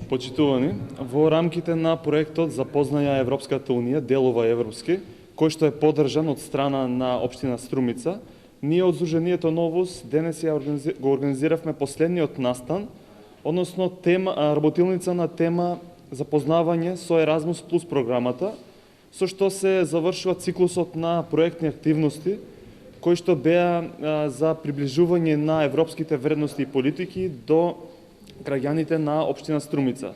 Почитувани, во рамките на проектот Запознаја Европската Унија, делова европски, кој што е поддржан од страна на општина Струмица, ние од Сдруженијето Новус денес го организиравме последниот настан, односно работилница на тема запознавање со Еразмус Плюс програмата, со што се завршува циклусот на проектни активности, кои што беа за приближување на европските вредности и политики до граѓаните на општина Струмица.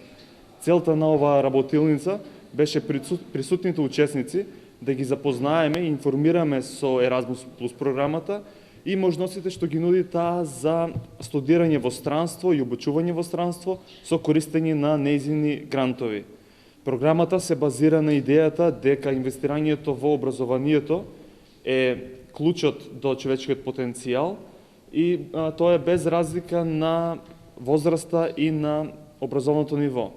Целта на оваа работилница беше присутните учесници да ги запознаеме и информираме со Еразмус Плюс програмата и можностите што ги нуди таа за студирање во странство и обучување во странство со користење на нејзини грантови. Програмата се базира на идејата дека инвестирањето во образованието е клучот до човечкиот потенцијал и тоа е без разлика на возраста и на образовното ниво.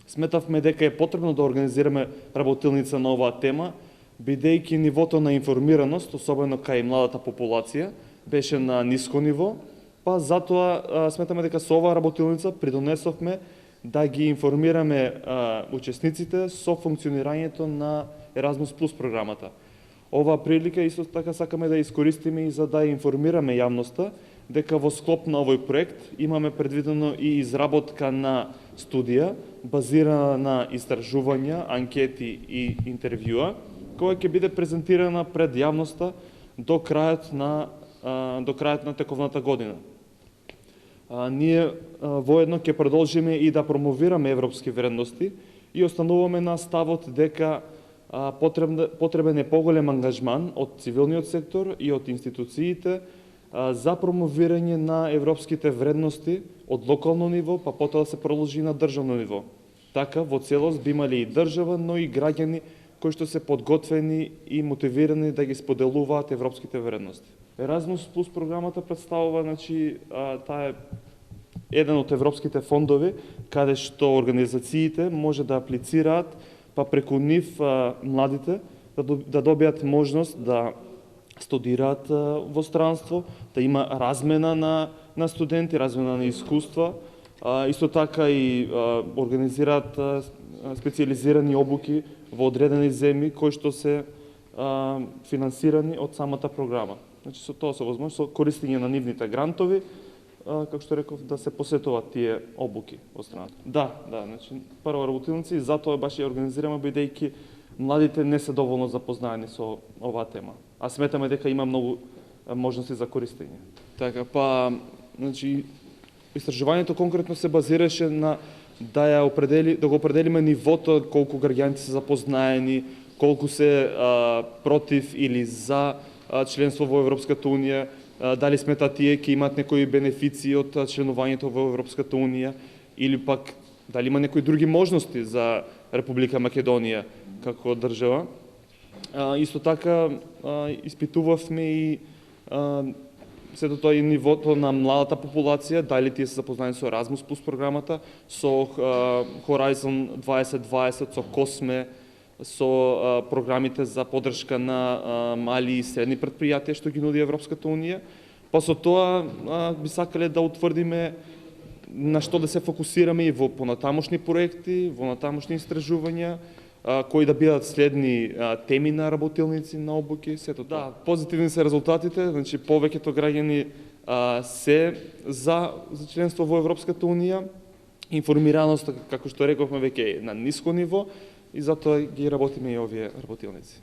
Сметавме дека е потребно да организираме работилница на оваа тема, бидејќи нивото на информираност, особено кај младата популација, беше на ниско ниво, па затоа сметаме дека со оваа работилница придонесовме да ги информираме учесниците со функционирањето на Еразмус Плюс програмата. Оваа прилика исто така сакаме да искористиме и за да информираме јавноста дека во склоп на овој проект имаме предвидено и изработка на студија базирана на истражувања, анкети и интервјуа, која ќе биде презентирана пред јавноста до крајот на тековната година. Ние воедно ќе продолжиме и да промовираме европски вредности и остануваме на ставот дека потребен е поголем ангажман од цивилниот сектор и од институциите за промовирање на европските вредности од локално ниво, па потоа да се продолжи на државно ниво. Така, во целост би имали и држава, но и граѓани кои што се подготвени и мотивирани да ги споделуваат европските вредности. Еразмус Плюс програмата представува, таа е еден од европските фондови, каде што организациите може да аплицираат, па преку нив младите да добијат можност да студираат во странство, да има размена на студенти, размена на искуства, исто така и организираат специализирани обуки во одредени земји кои што се финансирани од самата програма. Значи со тоа се возможно со користење на нивните грантови, како што реков, да се посетуваат тие обуки од страната. Да, значи прва работилница и затоа баш ја организираме бидејќи младите не се доволно запознаени со оваа тема. А сметаме дека има многу можности за користење. Така, значи истражувањето конкретно се базираше на да го определиме нивото колку граѓаните се запознаени, колку се против или за членство во Европската Унија, дали сметат тие ќе имаат некои бенефиции од членувањето во Европската Унија или пак дали има некои други можности за Република Македонија како држава. Исто така испитувавме и сето тоа и нивото на младата популација, дали тие се запознаени со Еразмус Плюс програмата, со Horizon 2020, со Косме, со програмите за поддршка на мали и средни претпријатија што ги нуди Европската Унија. Па со тоа би сакале да утврдиме на што да се фокусираме и во понатамошни проекти, во натамошни истражувања, кои да бидат следни теми на работилници, на обуки, сето тоа. Да, позитивни се резултатите, значи повеќето граѓани се за членство во Европската Унија, информираноста, како што рековме, веќе е на ниско ниво и затоа ги работиме и овие работилници.